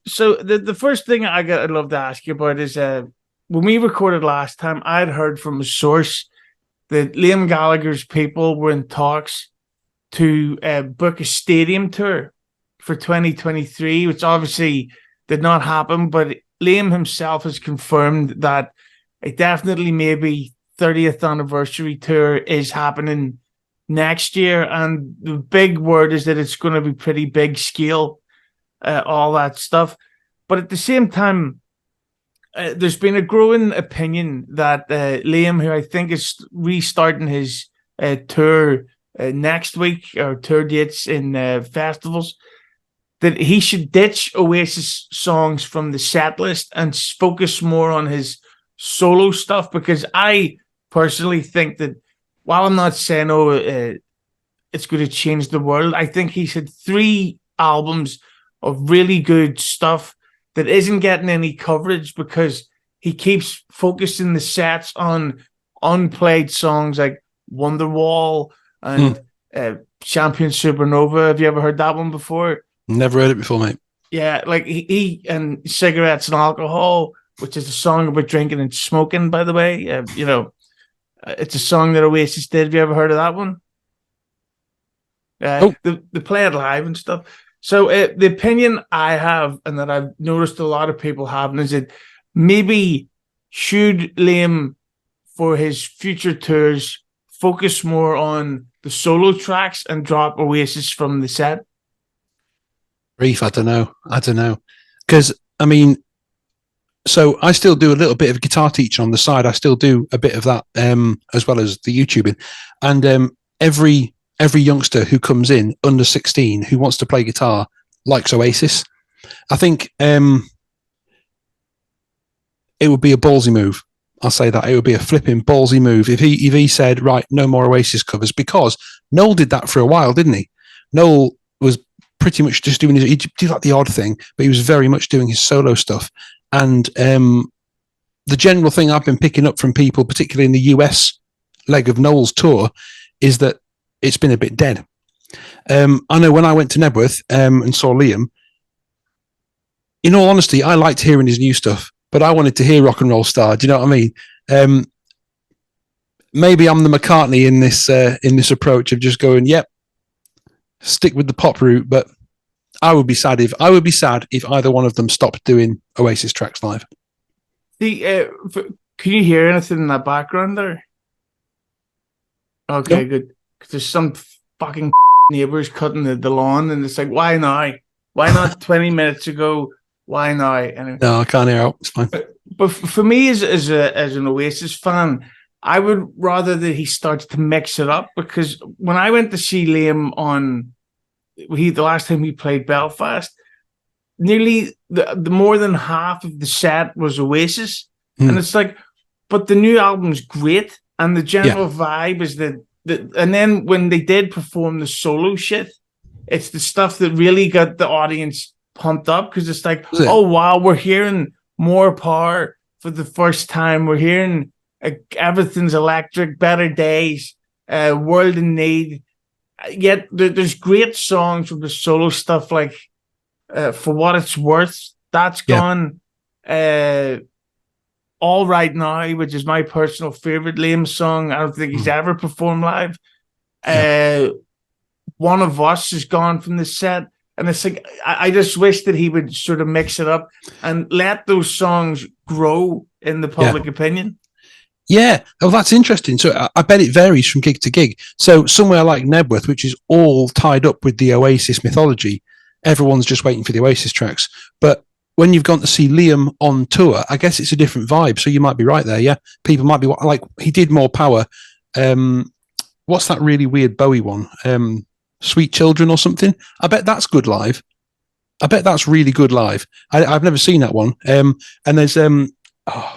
So the first thing I'd love to ask you about is when we recorded last time, I'd heard from a source that Liam Gallagher's people were in talks to book a stadium tour for 2023, which obviously did not happen. But Liam himself has confirmed that a definitely maybe 30th anniversary tour is happening next year, and the big word is that it's going to be pretty big scale, all that stuff. But at the same time, there's been a growing opinion that Liam, who I think is restarting his tour next week, or tour dates in festivals, that he should ditch Oasis songs from the set list and focus more on his solo stuff. Because I personally think that, while I'm not saying, it's going to change the world, I think he's had 3 albums of really good stuff that isn't getting any coverage because he keeps focusing the sets on unplayed songs like Wonderwall and Champion Supernova. Have you ever heard that one before? Never heard it before, mate. Yeah, like he and Cigarettes and Alcohol, which is a song about drinking and smoking, by the way. It's a song that Oasis did. Have you ever heard of that one? They play it live and stuff. So the opinion I have, and that I've noticed a lot of people having, is that maybe should Liam, for his future tours, focus more on the solo tracks and drop Oasis from the set? Brief, I don't know. Because, I mean, so I still do a little bit of guitar teaching on the side. I still do a bit of that, as well as the YouTubing. And every youngster who comes in under 16 who wants to play guitar likes Oasis. I think it would be a ballsy move. I'll say that. It would be a flipping ballsy move if he said, right, no more Oasis covers, because Noel did that for a while, didn't he? Noel was pretty much just doing he did like the odd thing, but he was very much doing his solo stuff. And the general thing I've been picking up from people, particularly in the US leg of Noel's tour, is that it's been a bit dead. I know when I went to Nebworth and saw Liam, in all honesty, I liked hearing his new stuff, but I wanted to hear Rock and Roll Star. Do you know what I mean? Maybe I'm the McCartney in this approach of just going, yep, stick with the pop route. But I would be sad if either one of them stopped doing Oasis tracks live. Can you hear anything in that background there? Okay, Yep. good. Because there's some fucking neighbors cutting the lawn, and it's like, why now? Why not 20 minutes ago? Why now? Anyway. No, I can't hear out. It's fine. But for me, as an Oasis fan, I would rather that he starts to mix it up, because when I went to see Liam the last time he played Belfast, nearly the more than half of the set was Oasis, and it's like, but the new album's great, and the general vibe is that. And then when they did perform the solo shit, it's the stuff that really got the audience pumped up, because it's like, oh wow, we're hearing more power for the first time. We're hearing Everything's Electric, Better Days, World in Need. Yet there's great songs from the solo stuff, like For What It's Worth. That's gone. All Right Now, which is my personal favorite Liam song. I don't think he's ever performed live. One of Us is gone from the set. And it's like, I just wish that he would sort of mix it up and let those songs grow in the public opinion. Yeah. Oh, that's interesting. So I bet it varies from gig to gig. So somewhere like Nebworth, which is all tied up with the Oasis mythology, everyone's just waiting for the Oasis tracks. But when you've gone to see Liam on tour, I guess it's a different vibe. So you might be right there. Yeah. People might be like, he did More Power. What's that really weird Bowie one? Sweet Children or something. I bet that's good live. I bet that's really good live. I've never seen that one. And there's,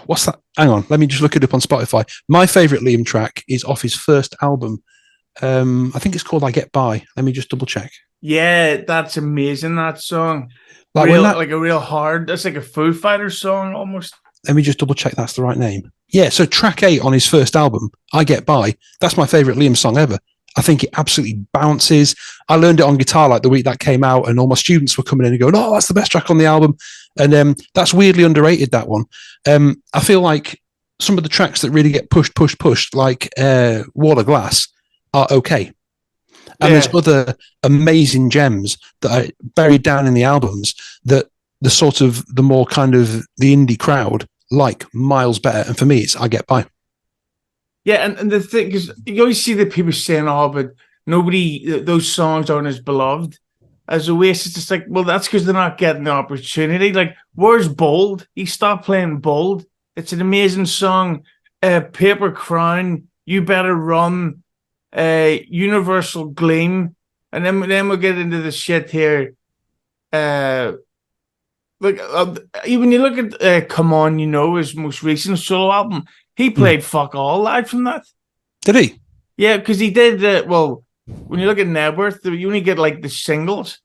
what's that? Hang on. Let me just look it up on Spotify. My favorite Liam track is off his first album. I think it's called I Get By. Let me just double check. Yeah, that's amazing, that song. Like a real hard, that's like a Foo Fighters song almost. Let me just double check that's the right name. Yeah, so track 8 on his first album, I Get By, that's my favourite Liam song ever. I think it absolutely bounces. I learned it on guitar like the week that came out, and all my students were coming in and going, "Oh, that's the best track on the album." And that's weirdly underrated, that one. I feel like some of the tracks that really get pushed, like Wall of Glass, are okay. And there's other amazing gems that are buried down in the albums that the more kind of the indie crowd like miles better. And for me, it's I Get By. Yeah, and the thing is, you always see the people saying, "Oh, but those songs aren't as beloved as Oasis." It's like, well, that's because they're not getting the opportunity. Like, where's Bold? He stopped playing Bold. It's an amazing song. Paper Crown, You Better Run, Universal Gleam, and then we'll get into the shit here. When you look at Come On, You Know, his most recent solo album, he played fuck all live from that. Did he? Yeah, because he did. When you look at Nebworth, you only get like the singles.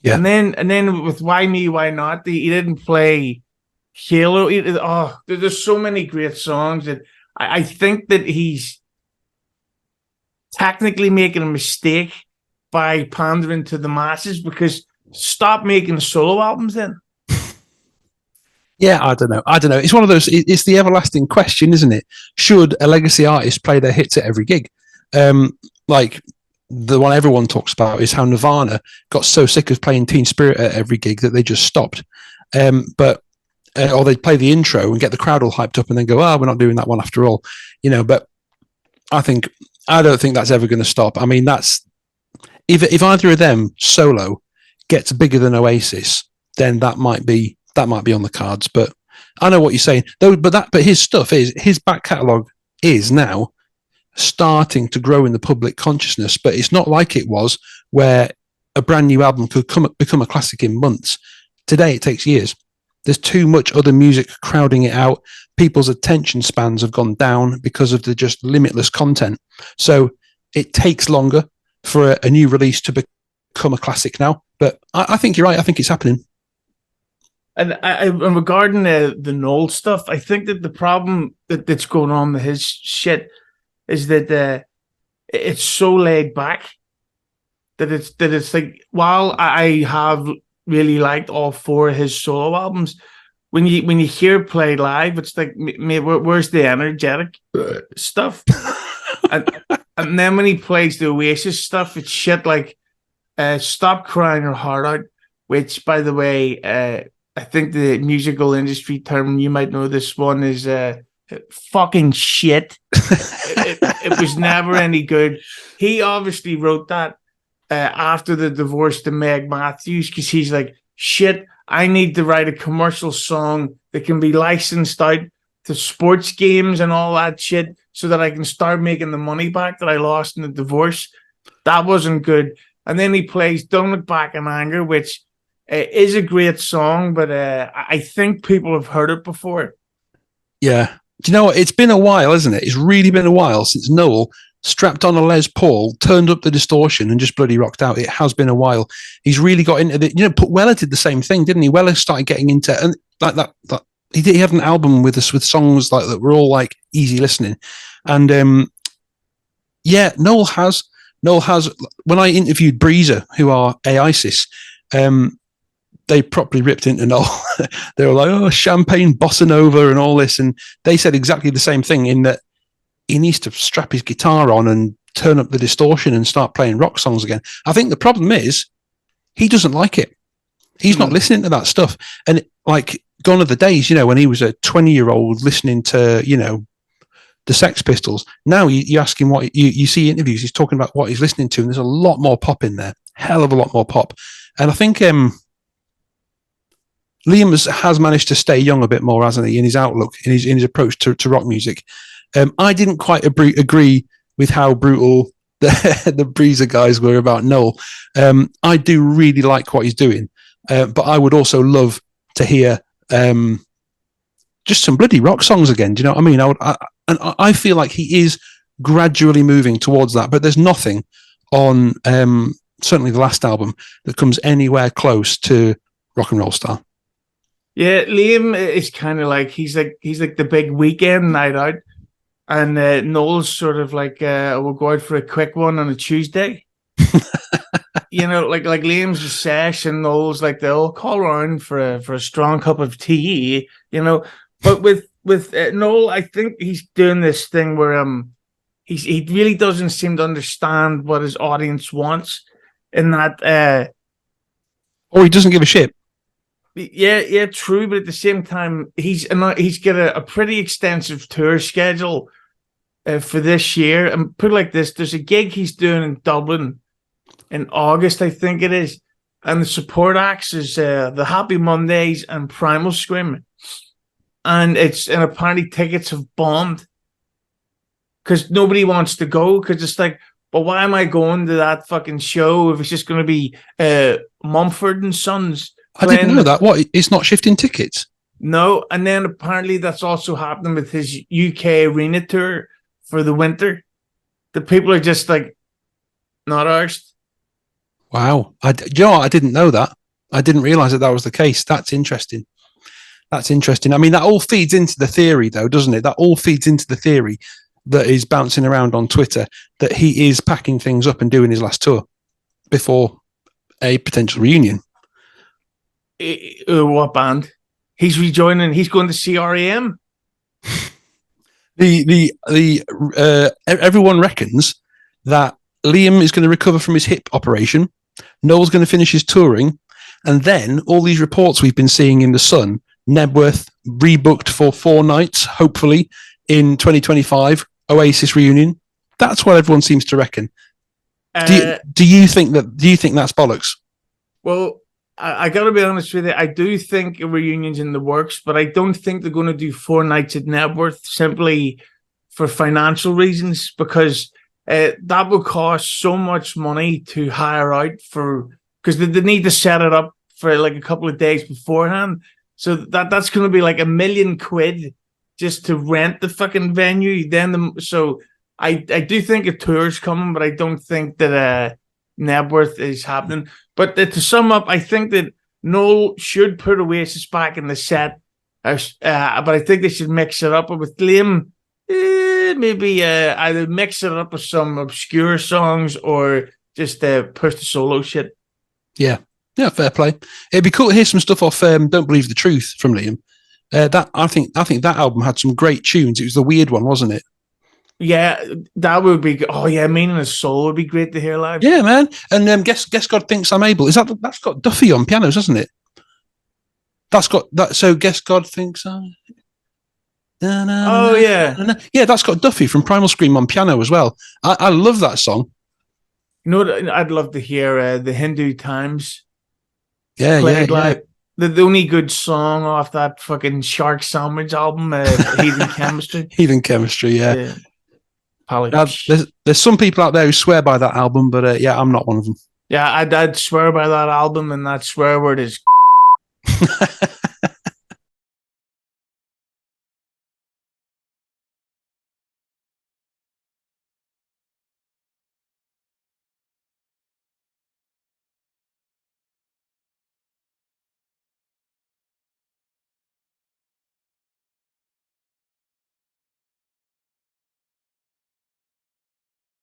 Yeah, and then with Why Me, Why Not, he didn't play Halo. There's so many great songs that I think that he's technically making a mistake by pandering to the masses, because stop making solo albums then. Yeah, I don't know. It's one of those. It's the everlasting question, isn't it? Should a legacy artist play their hits at every gig? Like the one everyone talks about is how Nirvana got so sick of playing Teen Spirit at every gig that they just stopped. Or they'd play the intro and get the crowd all hyped up, and then go, "Oh, we're not doing that one after all," But I don't think that's ever going to stop. I mean, that's if either of them solo gets bigger than Oasis, then that might be on the cards. But I know what you're saying, though. But his stuff his back catalogue is now starting to grow in the public consciousness. But it's not like it was, where a brand new album could become a classic in months. Today, it takes years. There's too much other music crowding it out. People's attention spans have gone down because of the just limitless content. So it takes longer for a new release to become a classic now. But I think you're right. I think it's happening. And regarding the Noel stuff, I think that the problem that's going on with his shit is that it's so laid back that it's like, while I have really liked all four of his solo albums, when you hear it played live, it's like, where's the energetic stuff? and then when he plays the Oasis stuff, it's shit like Stop Crying Your Heart Out, which, by the way, I think the musical industry term, you might know this one, is fucking shit. It was never any good. He obviously wrote that after the divorce to Meg Matthews, because he's like, shit, I need to write a commercial song that can be licensed out to sports games and all that shit, so that I can start making the money back that I lost in the divorce. That wasn't good. And then he plays Don't Look Back in Anger, which is a great song, but I think people have heard it before. Yeah. Do you know what? It's been a while, isn't it? It's really been a while since Noel strapped on a Les Paul, turned up the distortion, and just bloody rocked out. It has been a while. He's really got into the, Weller did the same thing, didn't he? Weller started getting into, and like that he had an album with us with songs like that were all like easy listening. And Noel has, when I interviewed Breezer, who are Oasis, they properly ripped into Noel. They were like, "Oh, champagne bossa nova and all this," and they said exactly the same thing, in that he needs to strap his guitar on and turn up the distortion and start playing rock songs again. I think the problem is he doesn't like it. He's not listening to that stuff. And like, gone are the days, when he was a 20-year-old listening to, the Sex Pistols. Now you ask him what you see interviews, he's talking about what he's listening to, and there's a lot more pop in there, hell of a lot more pop. And I think Liam has managed to stay young a bit more, hasn't he, in his outlook, in his approach to rock music. I didn't quite agree with how brutal the Breezer guys were about Noel. I do really like what he's doing, but I would also love to hear just some bloody rock songs again. Do you know what I mean? I feel like he is gradually moving towards that, but there's nothing on certainly the last album that comes anywhere close to Rock and Roll Star. Yeah, Liam is kind of like, he's like the big weekend night out. and Noel's sort of like, we'll go out for a quick one on a Tuesday. Like Liam's a sesh, and Noel's like, they'll call around for a strong cup of tea. But with Noel, I think he's doing this thing where he really doesn't seem to understand what his audience wants, in that or he doesn't give a shit. Yeah, true. But at the same time, he's got a pretty extensive tour schedule for this year. And put it like this: there's a gig he's doing in Dublin in August, I think it is, and the support acts is the Happy Mondays and Primal Scream, and apparently tickets have bombed because nobody wants to go, because it's like, but why am I going to that fucking show if it's just going to be Mumford and Sons? I didn't know that. What? It's not shifting tickets? No. And then apparently that's also happening with his UK arena tour for the winter. The people are just like, not ours. Wow. I didn't know that. I didn't realize that was the case. That's interesting. I mean, that all feeds into the theory, though, doesn't it? That all feeds into the theory that is bouncing around on Twitter, that he is packing things up and doing his last tour before a potential reunion. What band? He's rejoining. He's going to see REM. Everyone reckons that Liam is going to recover from his hip operation. Noel's going to finish his touring, and then all these reports we've been seeing in the Sun, Nebworth rebooked for 4 nights, hopefully in 2025. Oasis reunion. That's what everyone seems to reckon. Do you think that's bollocks? Well, I got to be honest with you. I do think a reunion's in the works, but I don't think they're going to do 4 nights at Nebworth simply for financial reasons, because that would cost so much money to hire out because they need to set it up for like a couple of days beforehand. So that's going to be like £1 million just to rent the fucking venue. So I do think a tour's coming, but I don't think that Nebworth is happening. But to sum up, I think that Noel should put Oasis back in the set, but I think they should mix it up. But with Liam, maybe either mix it up with some obscure songs or just push the solo shit. Yeah, fair play. It'd be cool to hear some stuff off Don't Believe the Truth from Liam. That I think that album had some great tunes. It was the weird one, wasn't it? Yeah, that would be. Oh yeah, Meaning of Soul would be great to hear live. Yeah, man. And guess God Thinks I'm Able. That's got Duffy on pianos, hasn't it? That's got that. So Guess God Thinks I'm. Yeah, yeah. That's got Duffy from Primal Scream on piano as well. I love that song. You know what? I'd love to hear the Hindu Times. Yeah. The only good song off that fucking Shark Sandwich album, Heathen Chemistry. Heathen Chemistry, yeah. Now, there's some people out there who swear by that album, but yeah, I'm not one of them. Yeah, I'd swear by that album, and that swear word is